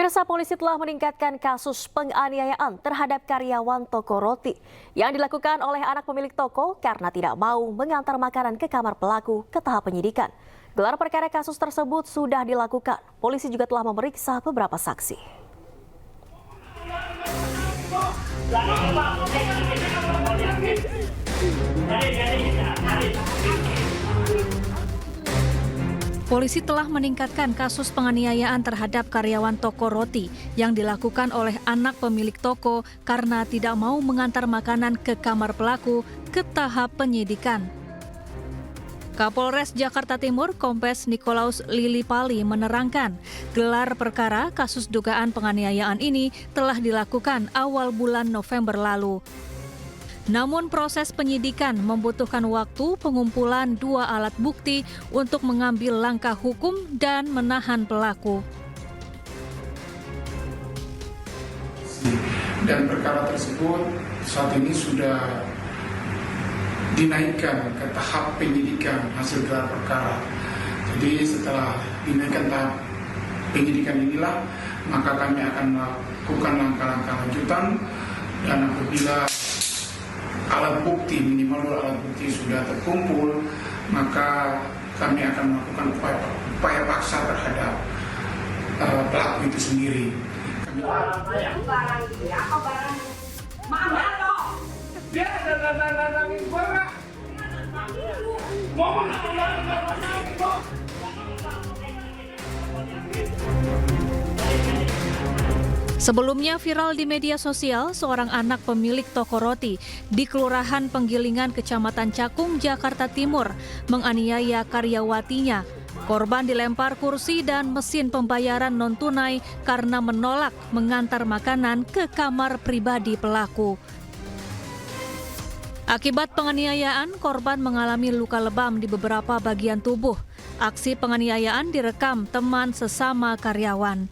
Pemirsa, polisi telah meningkatkan kasus penganiayaan terhadap karyawan toko roti yang dilakukan oleh anak pemilik toko karena tidak mau mengantar makanan ke kamar pelaku ke tahap penyidikan. Gelar perkara kasus tersebut sudah dilakukan. Polisi juga telah memeriksa beberapa saksi. Polisi telah meningkatkan kasus penganiayaan terhadap karyawan toko roti yang dilakukan oleh anak pemilik toko karena tidak mau mengantar makanan ke kamar pelaku ke tahap penyidikan. Kapolres Jakarta Timur, Kombes Nikolaus Lilipali menerangkan, gelar perkara kasus dugaan penganiayaan ini telah dilakukan awal bulan November lalu. Namun proses penyidikan membutuhkan waktu pengumpulan 2 alat bukti untuk mengambil langkah hukum dan menahan pelaku. Dan perkara tersebut saat ini sudah dinaikkan ke tahap penyidikan hasil gelar perkara. Jadi setelah dinaikkan tahap penyidikan inilah, maka kami akan melakukan langkah-langkah lanjutan, dan apabila alat bukti, minimal 2 alat bukti sudah terkumpul, maka kami akan melakukan upaya paksa terhadap pelaku itu sendiri. Sebelumnya viral di media sosial, seorang anak pemilik toko roti di Kelurahan Penggilingan, Kecamatan Cakung, Jakarta Timur, menganiaya karyawatinya. Korban dilempar kursi dan mesin pembayaran non-tunai karena menolak mengantar makanan ke kamar pribadi pelaku. Akibat penganiayaan, korban mengalami luka lebam di beberapa bagian tubuh. Aksi penganiayaan direkam teman sesama karyawan.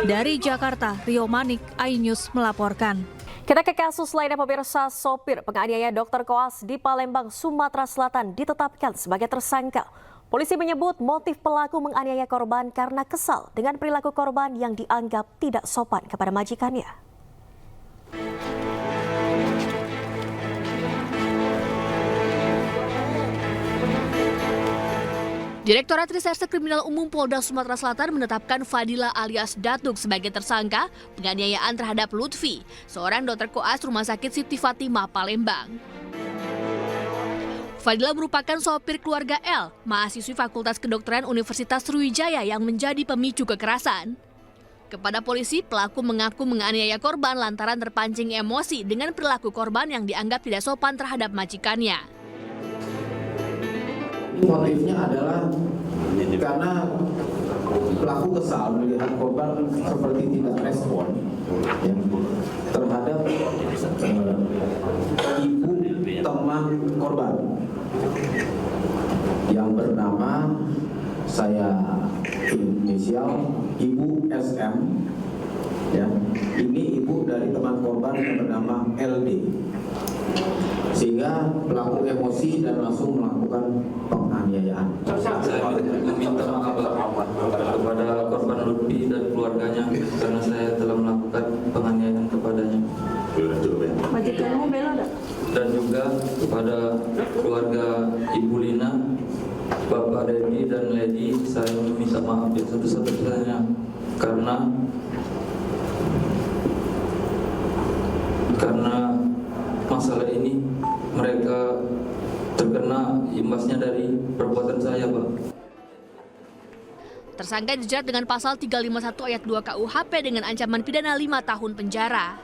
Dari Jakarta, Rio Manik, iNews melaporkan. Kita ke kasus lainnya, pemirsa. Sopir penganiaya dokter koas di Palembang, Sumatera Selatan ditetapkan sebagai tersangka. Polisi menyebut motif pelaku menganiaya korban karena kesal dengan perilaku korban yang dianggap tidak sopan kepada majikannya. Direktorat Reserse Kriminal Umum Polda Sumatera Selatan menetapkan Fadila alias Datuk sebagai tersangka penganiayaan terhadap Lutfi, seorang dokter koas Rumah Sakit Siti Fatimah, Palembang. Fadila merupakan sopir keluarga L, mahasiswi Fakultas Kedokteran Universitas Sriwijaya yang menjadi pemicu kekerasan. Kepada polisi, pelaku mengaku menganiaya korban lantaran terpancing emosi dengan perilaku korban yang dianggap tidak sopan terhadap majikannya. Motifnya adalah karena pelaku kesal melihat korban seperti tidak respon terhadap ibu teman korban yang bernama, saya inisial, Ibu SM. Ya, ini ibu dari teman korban yang bernama LD. Sehingga pelaku emosi dan langsung melakukan penganiayaan. Saya meminta maaf kepada korban Lutfi dan keluarganya karena saya telah melakukan penganiayaan kepadanya. Dan juga kepada keluarga Ibu Lina, Bapak Dedi dan Lady, saya meminta maaf yang satu-satunya karena masalah ini mereka terkena imbasnya dari perbuatan saya, Pak. Tersangka dijerat dengan pasal 351 ayat 2 KUHP dengan ancaman pidana 5 tahun penjara.